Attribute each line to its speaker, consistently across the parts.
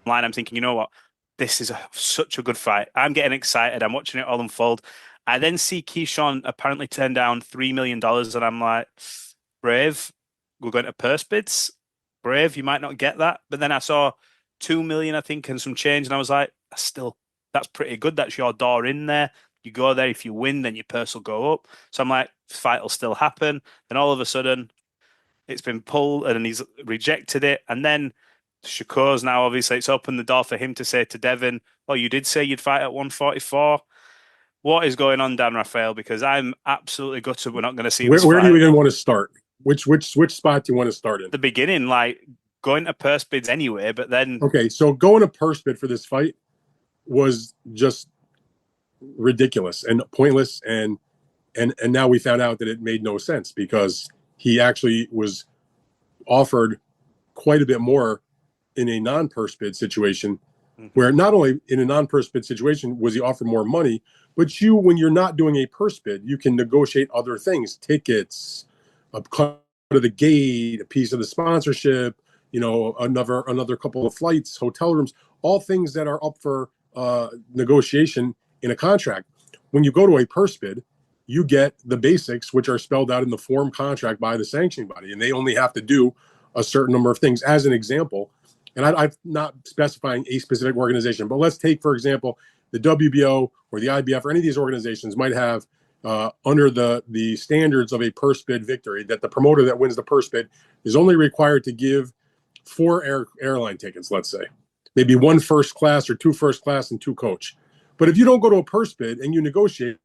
Speaker 1: line, I'm thinking, you know what? This is such a good fight. I'm getting excited. I'm watching it all unfold. I then see Keyshawn apparently turn down $3 million, and I'm like, brave. We're going to purse bids. Brave, you might not get that. But then I saw 2 million, I think, and some change, and I was like, that's pretty good. That's your door in there. You go there. If you win, then your purse will go up. So I'm like, fight will still happen. Then all of a sudden, it's been pulled and he's rejected it. And then Shakur's now obviously it's opened the door for him to say to Devin, "Oh, you did say you'd fight at 144." What is going on, Dan Rafael? Because I'm absolutely gutted we're not going to see this
Speaker 2: Where do you
Speaker 1: fight.
Speaker 2: even want to start? Which spot do you want to start in?
Speaker 1: The beginning, like going to purse bids anyway, but then
Speaker 2: Okay, so going to purse bid for this fight was just ridiculous and pointless, and now we found out that it made no sense because he actually was offered quite a bit more in a non-purse bid situation, where not only in a non-purse bid situation was he offered more money, but when you're not doing a purse bid, you can negotiate other things, tickets, a cut of the gate, a piece of the sponsorship, another couple of flights, hotel rooms, all things that are up for negotiation in a contract. When you go to a purse bid, you get the basics, which are spelled out in the form contract by the sanctioning body, and they only have to do a certain number of things. As an example, and I'm not specifying a specific organization, but let's take, for example, the WBO or the IBF or any of these organizations might have under the standards of a purse bid victory that the promoter that wins the purse bid is only required to give 4 airline tickets, let's say, maybe 1 first class or 2 first class and 2 coach. But if you don't go to a purse bid and you negotiate,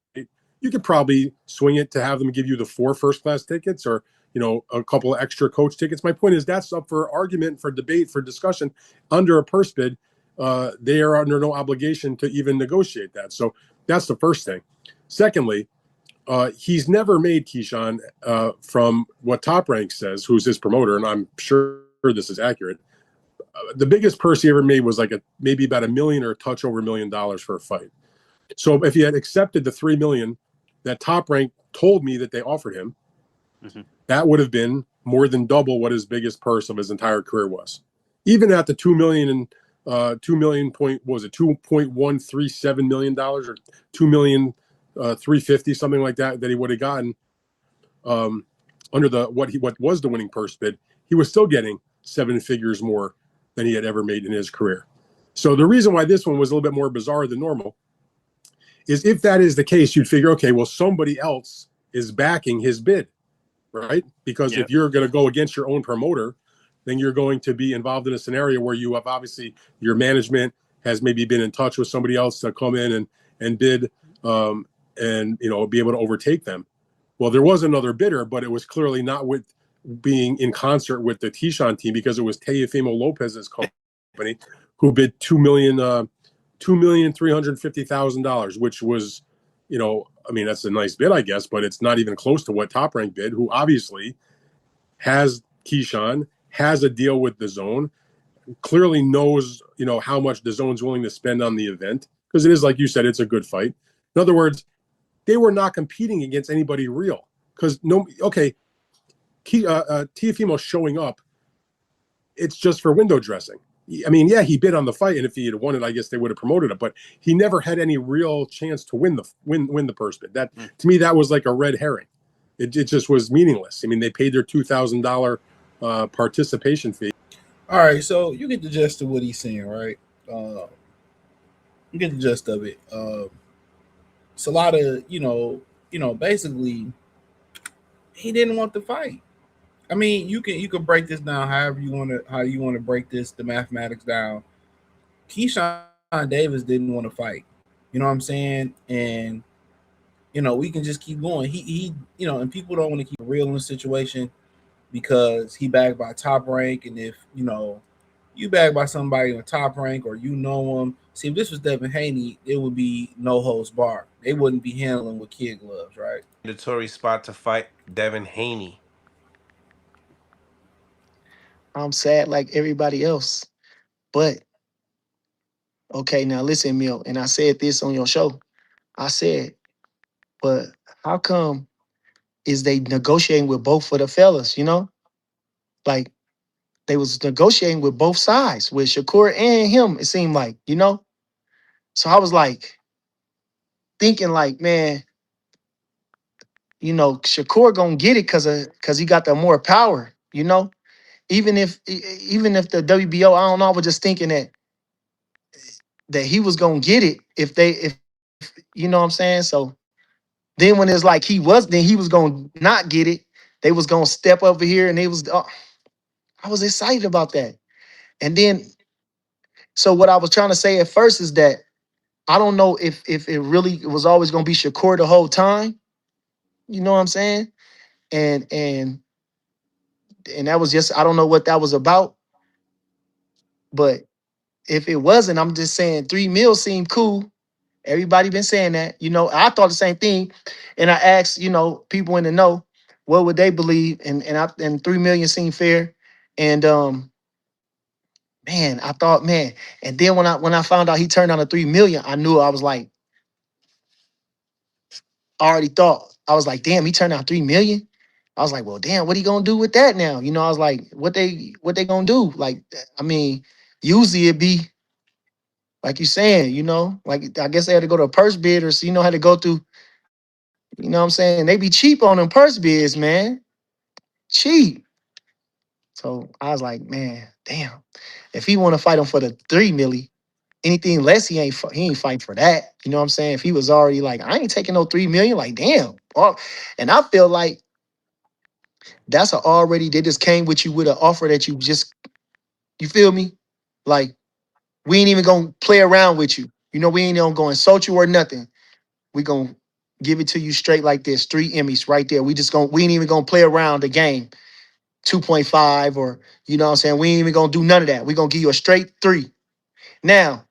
Speaker 2: you could probably swing it to have them give you the 4 first class tickets or a couple of extra coach tickets. My point is that's up for argument, for debate, for discussion. Under a purse bid, they are under no obligation to even negotiate that. So that's the first thing. Secondly, he's never made, Keyshawn, from what Top Rank says, who's his promoter, and I'm sure this is accurate, the biggest purse he ever made was like maybe about $1 million or a touch over $1 million for a fight. So if he had accepted the $3 million that Top Rank told me that they offered him, that would have been more than double what his biggest purse of his entire career was. Even at the $2 million and 2 million point, what was it, $2.137 million or 2,350,000, something like that he would have gotten under what was the winning purse bid. He was still getting 7 figures more than he had ever made in his career. So the reason why this one was a little bit more bizarre than normal is if that is the case, you'd figure, okay, well, somebody else is backing his bid, right? Because if you're going to go against your own promoter, then you're going to be involved in a scenario where you have obviously your management has maybe been in touch with somebody else to come in and bid and be able to overtake them. Well, there was another bidder, but it was clearly not with being in concert with the Keyshawn team because it was Teofimo Lopez's company who bid $2,350,000, which was, that's a nice bid, I guess, but it's not even close to what Top Rank bid, who obviously has Keyshawn, has a deal with DAZN, clearly knows, how much DAZN's willing to spend on the event, because it is, like you said, it's a good fight. In other words, they were not competing against anybody real. Because Teofimo showing up, it's just for window dressing. I mean, yeah, he bid on the fight, and if he had won it, I guess they would have promoted it. But he never had any real chance to win the purse bid. That to me, that was like a red herring. It just was meaningless. I mean, they paid their $2,000 participation fee.
Speaker 3: All right, so you get the gist of what he's saying, right? You get the gist of it. It's a lot of basically, he didn't want the fight. I mean, you can break this down however you want to break the mathematics down. Keyshawn Davis didn't want to fight. You know what I'm saying? And we can just keep going. He and people don't want to keep it real in the situation because he backed by Top Rank, and if you backed by somebody on Top Rank or him. See, if this was Devin Haney, it would be no holds barred. They wouldn't be handling with kid gloves, right?
Speaker 4: Mandatory spot to fight Devin Haney.
Speaker 5: I'm sad like everybody else. But, okay, now listen, Mill, and I said this on your show. I said, but how come is they negotiating with both of the fellas, Like, they was negotiating with both sides, with Shakur and him, it seemed like, you know? So I was like thinking like, man, you know, Shakur gonna get it cause he got the more power, you know? Even if the WBO, I don't know, I was just thinking that he was gonna get it if you know what I'm saying? So then when it's like then he was gonna not get it, they was gonna step over here and they was I was excited about that. And then so what I was trying to say at first is that I don't know if it really was always gonna be Shakur the whole time. You know what I'm saying? And and and that was just I don't know what that was about. But if it wasn't, I'm just saying 3 mil seemed cool. Everybody been saying that. You know, I thought the same thing. And I asked, you know, people in the know, what would they believe? And 3 million seemed fair. And man, I thought, man, and then when I found out he turned down the 3 million, I knew I was like, I already thought. I was like, damn, he turned down 3 million. I was like, well, damn, what he gonna do with that now? You know, I was like, what they gonna do? Like, I mean, usually it'd be like you saying, you know, like I guess they had to go to a purse bid or so you know how to go through, you know what I'm saying? They be cheap on them purse bids, man. Cheap. So I was like, man, damn. If he want to fight him for the 3 milli, anything less, he ain't fighting for that. You know what I'm saying? If he was already like, I ain't taking no 3 million, like damn. Well, and I feel like that's already they just came with you with an offer that you feel me? Like we ain't even gonna play around with you. You know, we ain't even gonna insult you or nothing. We gonna give it to you straight like this. 3 Emmys right there. We ain't even gonna play around the game. 2.5 or you know what I'm saying? We ain't even gonna do none of that. We gonna give you a straight 3. Now,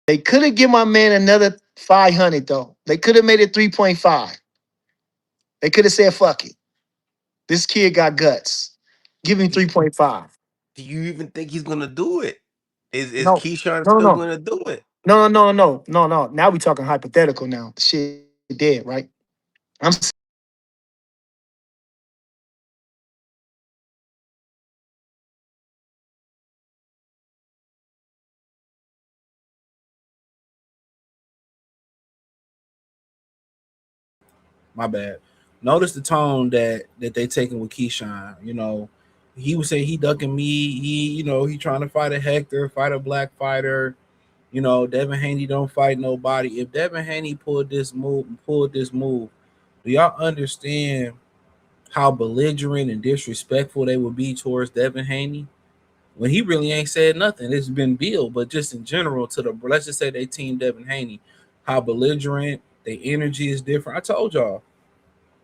Speaker 5: they could have given my man another 500 though. They could have made it 3.5. They could have said, fuck it. This kid got guts. Give him 3.5.
Speaker 4: Do you even think he's gonna do it? Is
Speaker 5: No,
Speaker 4: Keyshawn
Speaker 5: no,
Speaker 4: still
Speaker 5: no,
Speaker 4: gonna do it?
Speaker 5: no. Now we talking hypothetical now. The shit dead, right? I'm
Speaker 3: My bad. Notice the tone that they taking with Keyshawn. You know, he was saying he ducking me. He trying to fight a Hector, fight a black fighter. You know, Devin Haney don't fight nobody. If Devin Haney pulled this move, do y'all understand how belligerent and disrespectful they would be towards Devin Haney? When he really ain't said nothing. It's been Bill, but just in general to the let's just say they team Devin Haney, how belligerent, their energy is different. I told y'all,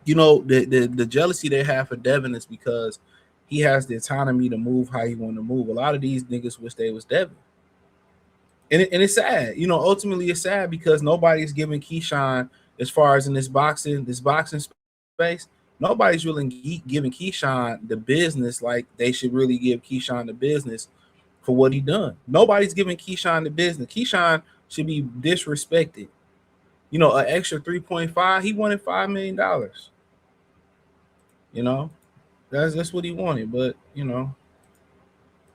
Speaker 3: you know, the jealousy they have for Devin is because he has the autonomy to move how he want to move. A lot of these niggas wish they was Devin. And it's sad, you know. Ultimately, it's sad because nobody's giving Keyshawn, as far as in this boxing space, nobody's really giving Keyshawn the business like they should really give Keyshawn the business for what he done. Nobody's giving Keyshawn the business. Keyshawn should be disrespected. You know, an extra 3.5, he wanted $5 million. You know, that's what he wanted. But you know,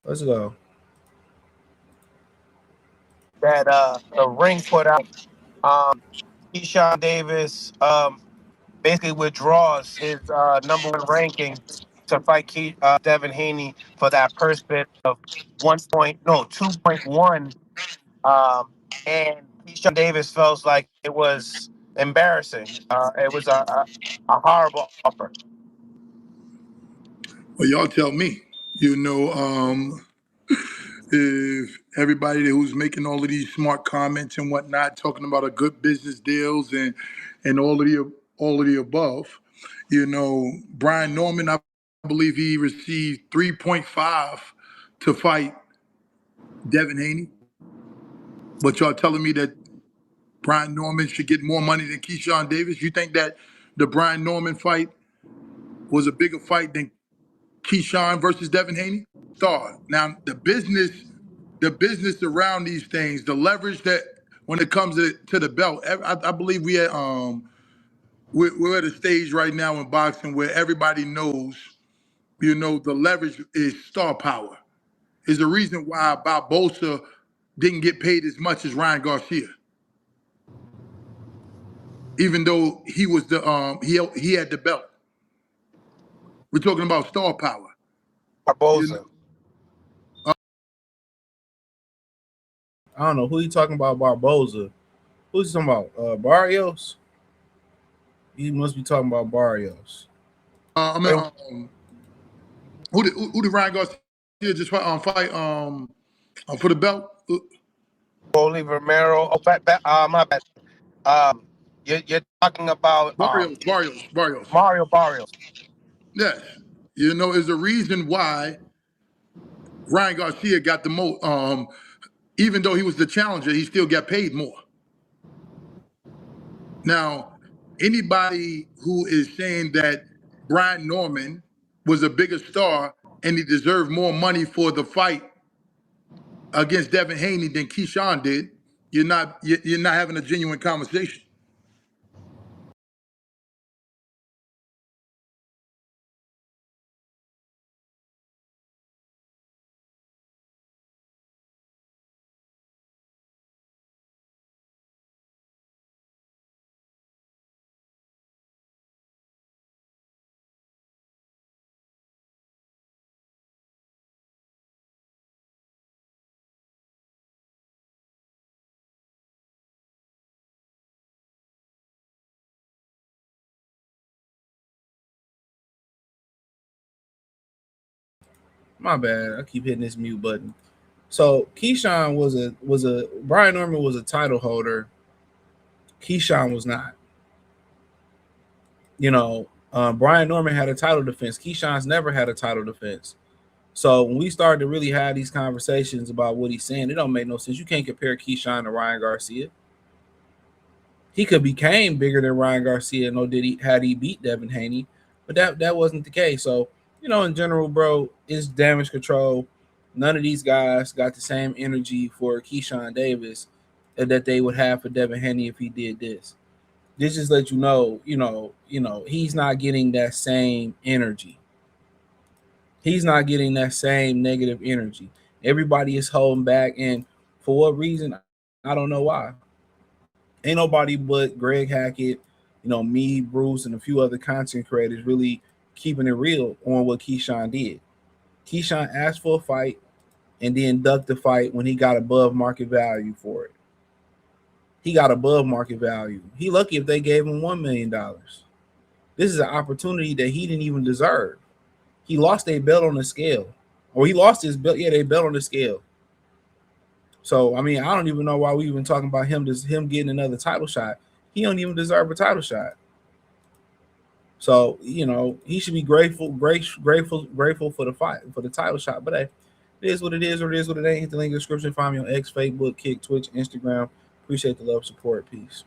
Speaker 3: let's go.
Speaker 6: That the ring put out. Keyshawn Davis basically withdraws his #1 ranking to fight Devin Haney for that purse bid of 2.1. And Keyshawn Davis feels like it was embarrassing. It was a horrible offer.
Speaker 7: Well, y'all tell me. You know, if everybody who's making all of these smart comments and whatnot, talking about a good business deals and all of the above, you know, Brian Norman, I believe he received 3.5 to fight Devin Haney. But y'all telling me that Brian Norman should get more money than Keyshawn Davis? You think that the Brian Norman fight was a bigger fight than Keyshawn versus Devin Haney? Thought. Now the business around these things, the leverage that when it comes to the belt, I believe we had we're at a stage right now in boxing where everybody knows, you know, the leverage is star power. Is the reason why Barbosa didn't get paid as much as Ryan Garcia, even though he was the he had the belt. We're talking about star power. You
Speaker 6: Barboza.
Speaker 7: know,
Speaker 3: I don't know who you talking about. Barboza. Who's he talking about? Barrios. You must be talking about Barrios.
Speaker 7: I mean, who did Ryan Garcia just fight for the belt?
Speaker 6: Oli Romero. Oh, my bad. You're talking about
Speaker 7: Barrios.
Speaker 6: Mario Barrios.
Speaker 7: Yes. You know, is the reason why Ryan Garcia got the most. Even though he was the challenger, he still got paid more. Now, anybody who is saying that Brian Norman was a bigger star and he deserved more money for the fight against Devin Haney than Keyshawn did, you're not having a genuine conversation.
Speaker 3: My bad. I keep hitting this mute button. So Keyshawn was a Brian Norman was a title holder. Keyshawn was not. You know, Brian Norman had a title defense. Keyshawn's never had a title defense. So when we started to really have these conversations about what he's saying, it don't make no sense. You can't compare Keyshawn to Ryan Garcia. He could became bigger than Ryan Garcia. No, did he had he beat Devin Haney, but that wasn't the case. So you know, in general, bro, it's damage control. None of these guys got the same energy for Keyshawn Davis that they would have for Devin Haney if he did this. This just let you know, he's not getting that same energy. He's not getting that same negative energy. Everybody is holding back, and for what reason, I don't know why. Ain't nobody but Greg Hackett, me, Bruce, and a few other content creators really keeping it real on what Keyshawn did. Keyshawn asked for a fight and then ducked the fight when he got above market value for it. He got above market value. He lucky if they gave him $1 million. This is an opportunity that he didn't even deserve. He lost a belt on the scale. Or he lost his belt. Yeah, they belt on the scale. So, I mean, I don't even know why we even talking about him getting another title shot. He don't even deserve a title shot. So, he should be grateful for the fight, for the title shot. But hey, it is what it is, or it is what it ain't. Hit the link in the description. Find me on X, Facebook, Kick, Twitch, Instagram. Appreciate the love, support. Peace.